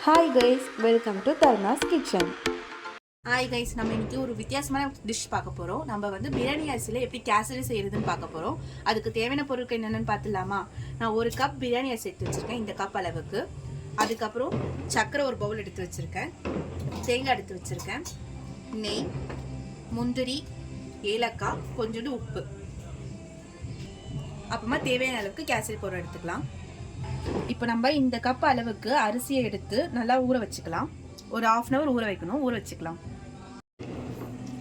Hi guys, welcome to Tharna's kitchen. Hi guys, நம்ம இன்னைக்கு ஒரு வித்தியாசமான டிஷ் பார்க்க போகிறோம். நம்ம வந்து பிரியாணி அரிசியில் எப்படி கேசரி செய்யறதுன்னு பார்க்க போகிறோம். அதுக்கு தேவையான பொருட்கள் என்னென்னு பார்த்துலாமா? நான் ஒரு கப் பிரியாணி அரிசி எடுத்து வச்சுருக்கேன், இந்த கப் அளவுக்கு. அதுக்கப்புறம் சர்க்கரை ஒரு பவுல் எடுத்து வச்சுருக்கேன், தேங்காய் எடுத்து வச்சுருக்கேன், நெய், முந்திரி, ஏலக்காய், கொஞ்சோண்டு உப்பு, அப்புறமா தேவையான அளவுக்கு கேசரி பவுடர் எடுத்துக்கலாம். இப்போ நம்ம இந்த கப் அளவுக்கு அரிசியை எடுத்து நல்லா ஊற வச்சுக்கலாம். ஒரு 1/2 hour ஊற வைக்கணும், ஊற வச்சுக்கலாம்.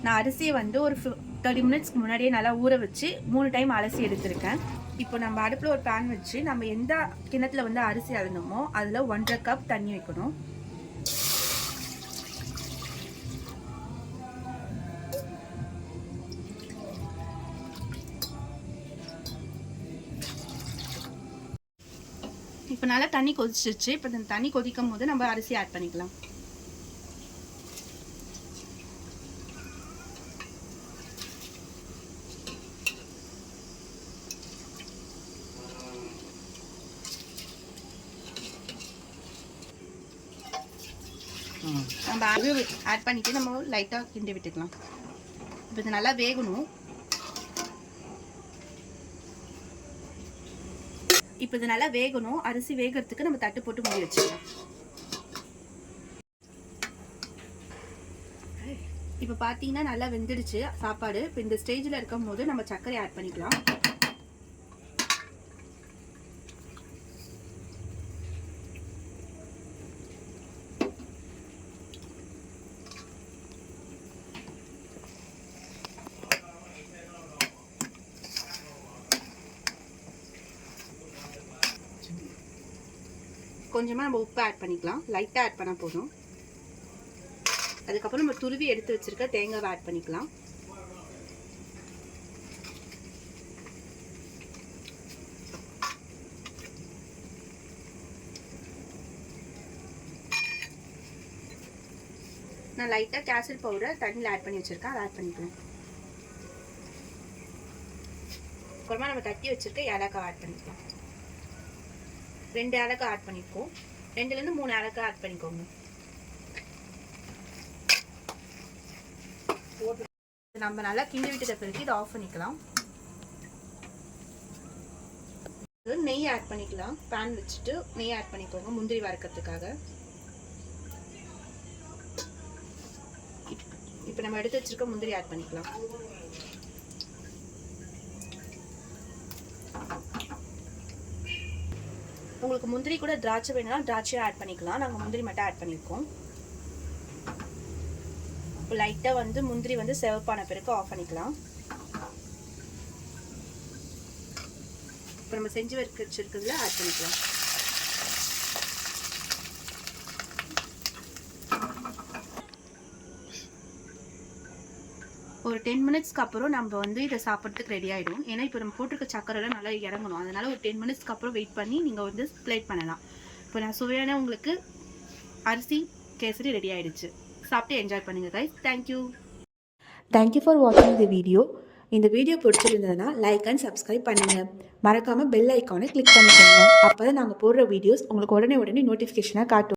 நான் அரிசியை வந்து ஒரு 30 மினிட்ஸ்க்கு முன்னாடியே நல்லா ஊற வச்சு 3 டைம் அலசி எடுத்திருக்கேன். இப்போ நம்ம அடுப்பில் ஒரு பேன் வச்சு நம்ம எந்த கிணத்துல வந்து அரிசி அளந்தோமோ அதில் 1.5 கப் தண்ணி வைக்கணும். இப்போ நல்லா தண்ணி கொதிச்சிருச்சு. இப்போ இந்த தண்ணி கொதிக்கும் போது நம்ம அரிசி ஆட் பண்ணிக்கலாம். நம்ம ஆட் பண்ணிட்டு நம்ம லைட்டாக கிண்டி விட்டுக்கலாம். இப்போ இது நல்லா வேகணும். இப்போ இது நல்லா வேகணும். அரிசி வேகிறதுக்கு நம்ம தட்டு போட்டு மூடி வச்சுக்கலாம். இப்போ பார்த்தீங்கன்னா நல்லா வெந்துடுச்சு சாப்பாடு. இப்போ இந்த ஸ்டேஜில் இருக்கும் போது நம்ம சர்க்கரை ஆட் பண்ணிக்கலாம். கொஞ்சமாக நம்ம உப்பு ஆட் பண்ணிக்கலாம், லைட்டாக ஆட் பண்ணால் போதும். அதுக்கப்புறம் நம்ம துருவி எடுத்து வச்சிருக்க தேங்காவை ஆட் பண்ணிக்கலாம். நான் லைட்டாக கேசரி பவுடர் தண்ணியில் ஆட் பண்ணி வச்சிருக்கேன், அதை ஆட் பண்ணிக்கலாம். அப்புறமா நம்ம தட்டி வச்சிருக்க ஏலக்காய் ஆட் பண்ணிக்கலாம். 2 ஏலக்காய் ஆட் பண்ணிக்கோ, 2லேருந்து 3 ஏலக்காய் ஆட் பண்ணிக்கோங்க. நம்ம நல்லா கிண்டி விட்டுட்ட பிறகு இதை ஆஃப் பண்ணிக்கலாம். நெய் ஆட் பண்ணிக்கலாம். பேன் வச்சுட்டு நெய் ஆட் பண்ணிக்கோங்க முந்திரி வறுக்கிறதுக்காக. இப்போ நம்ம எடுத்து வச்சிருக்க முந்திரி ஆட் பண்ணிக்கலாம். உங்களுக்கு முந்திரி கூட திராட்சை வேணும்னா திராட்சையை ஆட் பண்ணிக்கலாம். நாங்கள் முந்திரி மட்டும் ஆட் பண்ணியிருக்கோம். இப்போ லைட்டாக வந்து முந்திரி வந்து சிவப்பான பிறகு ஆஃப் பண்ணிக்கலாம். இப்போ நம்ம செஞ்சு வச்சிருக்கிறதுல ஆட் பண்ணிக்கலாம். ஒரு 10 மினிட்ஸ்க்கு அப்புறம் நம்ம வந்து இதை சாப்பிட்றதுக்கு ரெடி ஆகிடும். ஏன்னா இப்போ நம்ம போட்டிருக்க சக்கரைலாம் நல்லா இறங்கணும். அதனால் ஒரு 10 மினிட்ஸ்க்கு அப்புறம் வெயிட் பண்ணி நீங்கள் வந்து பிளேட் பண்ணலாம். இப்போ நான் சுவையான உங்களுக்கு அரிசி கேசரி ரெடி ஆகிடுச்சு. சாப்பிட்டு என்ஜாய் பண்ணுங்கள் கைஸ். தேங்க்யூ ஃபார் வாட்சிங் தி வீடியோ. இந்த வீடியோ பிடிச்சிருந்ததுன்னா லைக் அண்ட் சப்ஸ்கிரைப் பண்ணுங்கள். மறக்காமல் பெல் ஐக்கானை கிளிக் பண்ணிக்கோங்க. அப்போ தான் நாங்கள் போடுற வீடியோஸ் உங்களுக்கு உடனே நோட்டிஃபிகேஷனாக காட்டும்.